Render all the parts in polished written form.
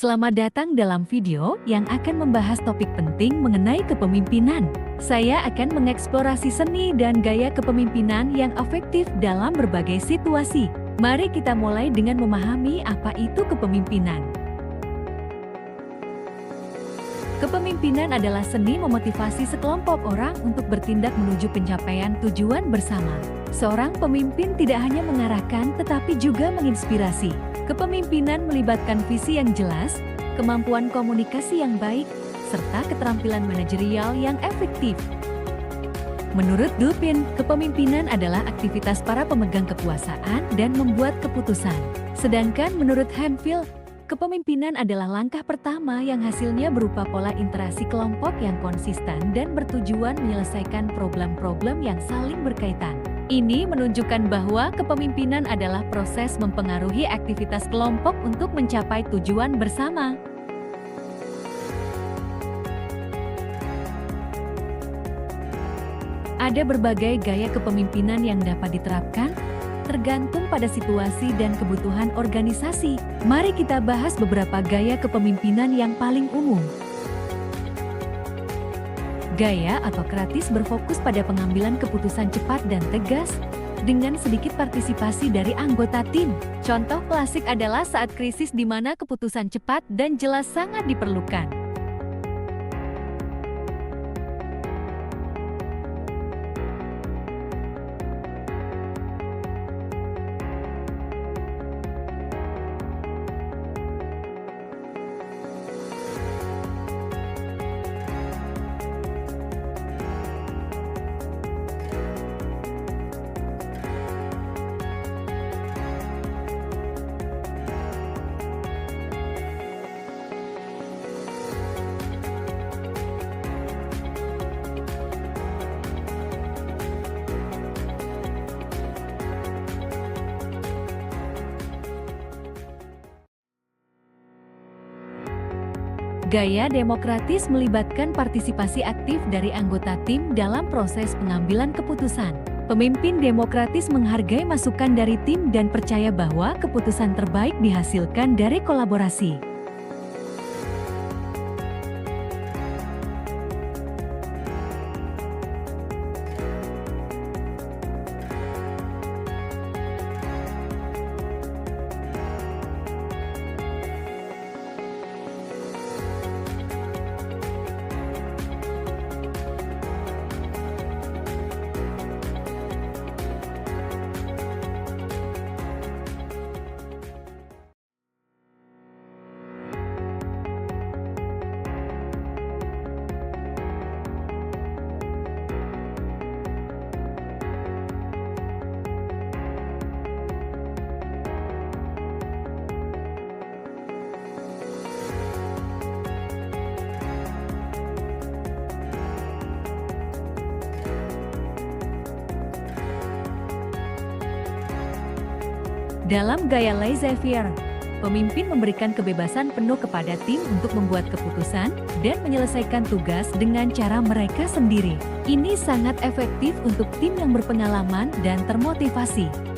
Selamat datang dalam video yang akan membahas topik penting mengenai kepemimpinan. Saya akan mengeksplorasi seni dan gaya kepemimpinan yang efektif dalam berbagai situasi. Mari kita mulai dengan memahami apa itu kepemimpinan. Kepemimpinan adalah seni memotivasi sekelompok orang untuk bertindak menuju pencapaian tujuan bersama. Seorang pemimpin tidak hanya mengarahkan tetapi juga menginspirasi. Kepemimpinan melibatkan visi yang jelas, kemampuan komunikasi yang baik, serta keterampilan manajerial yang efektif. Menurut Dupin, kepemimpinan adalah aktivitas para pemegang kekuasaan dan membuat keputusan. Sedangkan menurut Hemphill, kepemimpinan adalah langkah pertama yang hasilnya berupa pola interaksi kelompok yang konsisten dan bertujuan menyelesaikan problem-problem yang saling berkaitan. Ini menunjukkan bahwa kepemimpinan adalah proses mempengaruhi aktivitas kelompok untuk mencapai tujuan bersama. Ada berbagai gaya kepemimpinan yang dapat diterapkan, tergantung pada situasi dan kebutuhan organisasi. Mari kita bahas beberapa gaya kepemimpinan yang paling umum. Gaya autokratis berfokus pada pengambilan keputusan cepat dan tegas, dengan sedikit partisipasi dari anggota tim. Contoh klasik adalah saat krisis di mana keputusan cepat dan jelas sangat diperlukan. Gaya demokratis melibatkan partisipasi aktif dari anggota tim dalam proses pengambilan keputusan. Pemimpin demokratis menghargai masukan dari tim dan percaya bahwa keputusan terbaik dihasilkan dari kolaborasi. Dalam gaya laissez-faire, pemimpin memberikan kebebasan penuh kepada tim untuk membuat keputusan dan menyelesaikan tugas dengan cara mereka sendiri. Ini sangat efektif untuk tim yang berpengalaman dan termotivasi.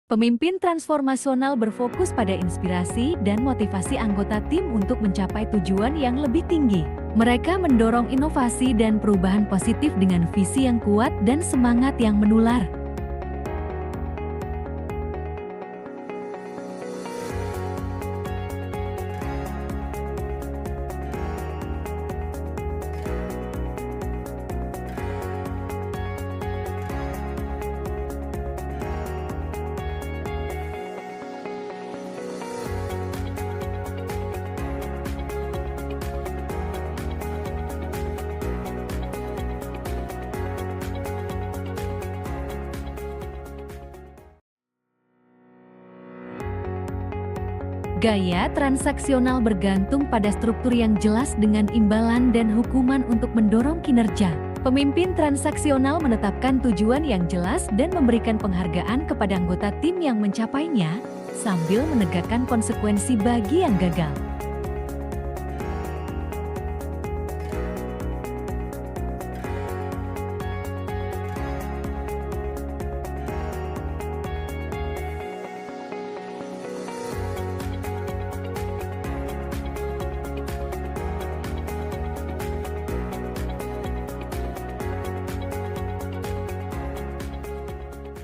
Pemimpin transformasional berfokus pada inspirasi dan motivasi anggota tim untuk mencapai tujuan yang lebih tinggi. Mereka mendorong inovasi dan perubahan positif dengan visi yang kuat dan semangat yang menular. Gaya transaksional bergantung pada struktur yang jelas dengan imbalan dan hukuman untuk mendorong kinerja. Pemimpin transaksional menetapkan tujuan yang jelas dan memberikan penghargaan kepada anggota tim yang mencapainya, sambil menegakkan konsekuensi bagi yang gagal.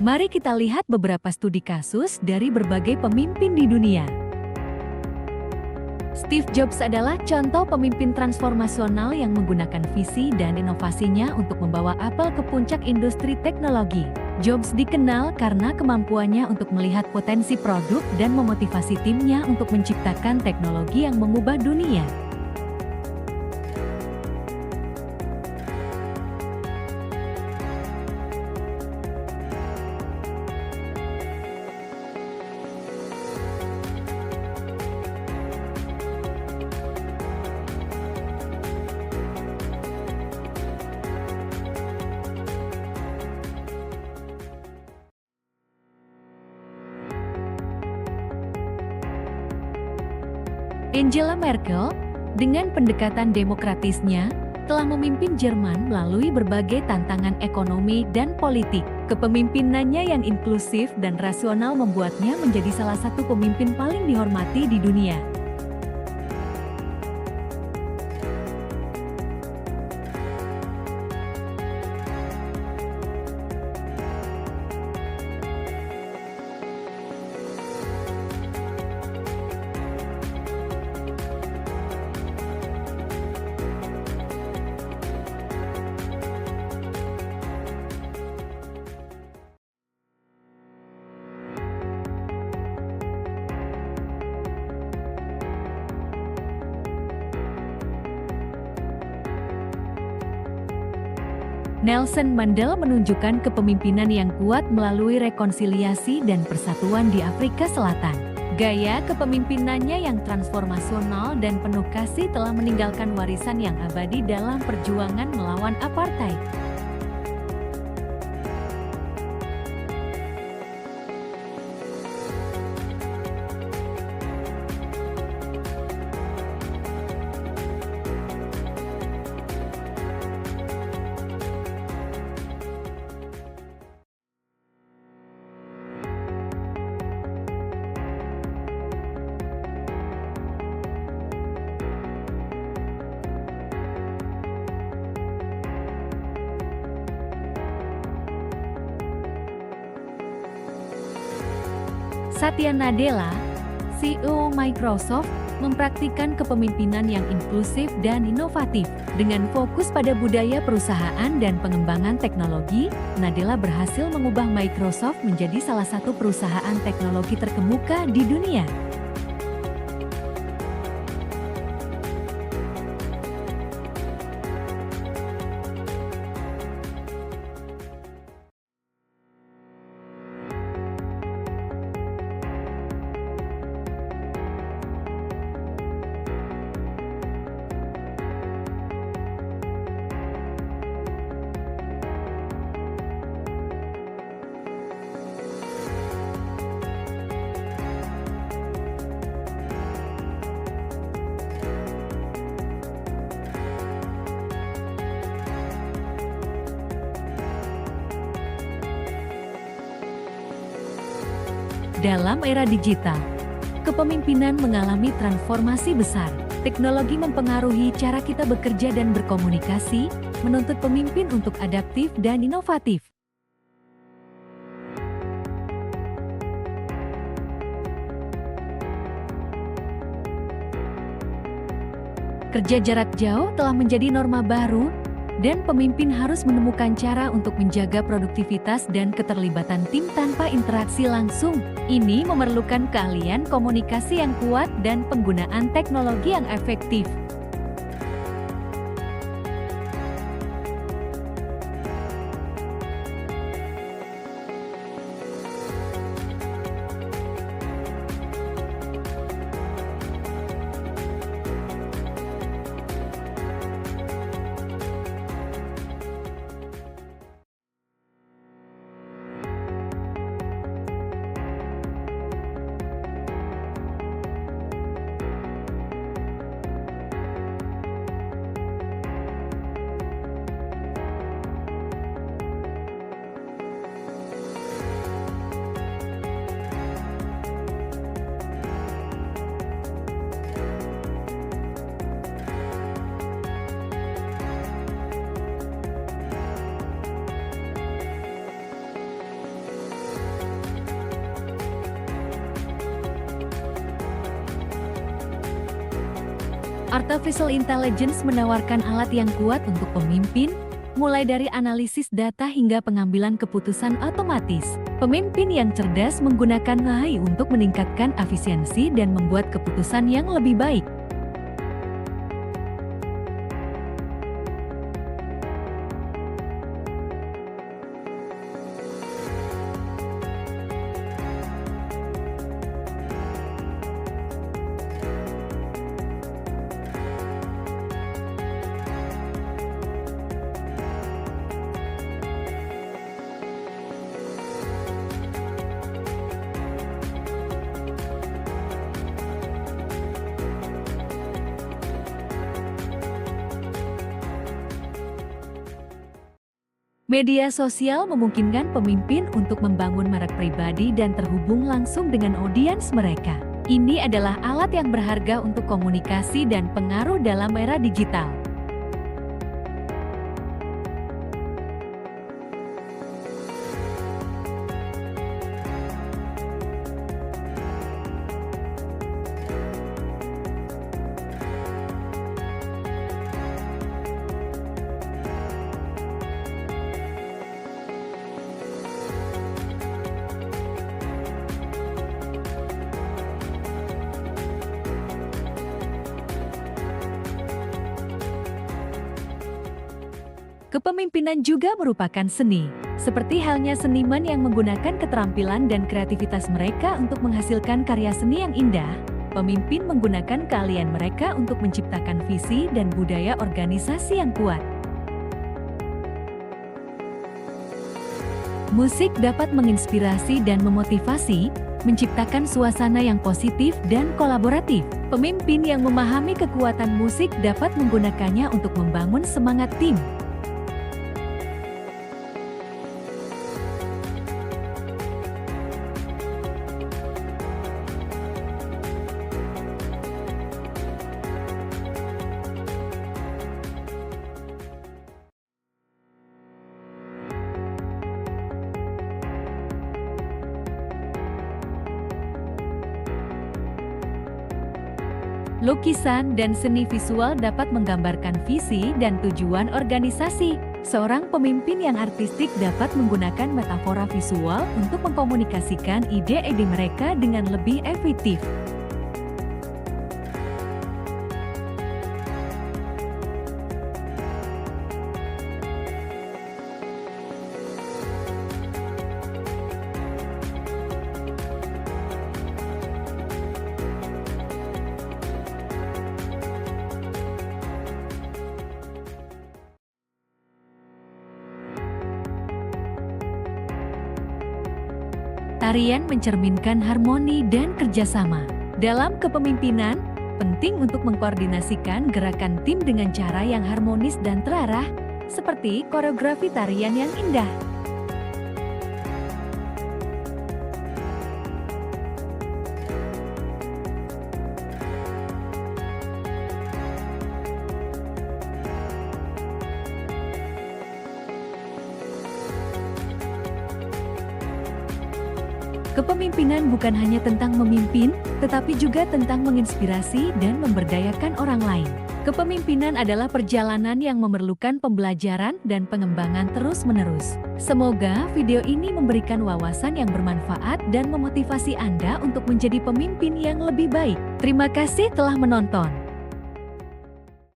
Mari kita lihat beberapa studi kasus dari berbagai pemimpin di dunia. Steve Jobs adalah contoh pemimpin transformasional yang menggunakan visi dan inovasinya untuk membawa Apple ke puncak industri teknologi. Jobs dikenal karena kemampuannya untuk melihat potensi produk dan memotivasi timnya untuk menciptakan teknologi yang mengubah dunia. Angela Merkel, dengan pendekatan demokratisnya, telah memimpin Jerman melalui berbagai tantangan ekonomi dan politik. Kepemimpinannya yang inklusif dan rasional membuatnya menjadi salah satu pemimpin paling dihormati di dunia. Nelson Mandela menunjukkan kepemimpinan yang kuat melalui rekonsiliasi dan persatuan di Afrika Selatan. Gaya kepemimpinannya yang transformasional dan penuh kasih telah meninggalkan warisan yang abadi dalam perjuangan melawan apartheid. Satya Nadella, CEO Microsoft, mempraktikkan kepemimpinan yang inklusif dan inovatif. Dengan fokus pada budaya perusahaan dan pengembangan teknologi, Nadella berhasil mengubah Microsoft menjadi salah satu perusahaan teknologi terkemuka di dunia. Dalam era digital, kepemimpinan mengalami transformasi besar. Teknologi mempengaruhi cara kita bekerja dan berkomunikasi, menuntut pemimpin untuk adaptif dan inovatif. Kerja jarak jauh telah menjadi norma baru, dan pemimpin harus menemukan cara untuk menjaga produktivitas dan keterlibatan tim tanpa interaksi langsung. Ini memerlukan keahlian komunikasi yang kuat dan penggunaan teknologi yang efektif. Artificial Intelligence menawarkan alat yang kuat untuk pemimpin, mulai dari analisis data hingga pengambilan keputusan otomatis. Pemimpin yang cerdas menggunakan AI untuk meningkatkan efisiensi dan membuat keputusan yang lebih baik. Media sosial memungkinkan pemimpin untuk membangun merek pribadi dan terhubung langsung dengan audiens mereka. Ini adalah alat yang berharga untuk komunikasi dan pengaruh dalam era digital. Kepemimpinan juga merupakan seni, seperti halnya seniman yang menggunakan keterampilan dan kreativitas mereka untuk menghasilkan karya seni yang indah. Pemimpin menggunakan keahlian mereka untuk menciptakan visi dan budaya organisasi yang kuat. Musik dapat menginspirasi dan memotivasi, menciptakan suasana yang positif dan kolaboratif. Pemimpin yang memahami kekuatan musik dapat menggunakannya untuk membangun semangat tim. Lukisan dan seni visual dapat menggambarkan visi dan tujuan organisasi. Seorang pemimpin yang artistik dapat menggunakan metafora visual untuk mengkomunikasikan ide-ide mereka dengan lebih efektif. Tarian mencerminkan harmoni dan kerjasama. Dalam kepemimpinan, penting untuk mengkoordinasikan gerakan tim dengan cara yang harmonis dan terarah, seperti koreografi tarian yang indah. Kepemimpinan bukan hanya tentang memimpin, tetapi juga tentang menginspirasi dan memberdayakan orang lain. Kepemimpinan adalah perjalanan yang memerlukan pembelajaran dan pengembangan terus-menerus. Semoga video ini memberikan wawasan yang bermanfaat dan memotivasi Anda untuk menjadi pemimpin yang lebih baik. Terima kasih telah menonton.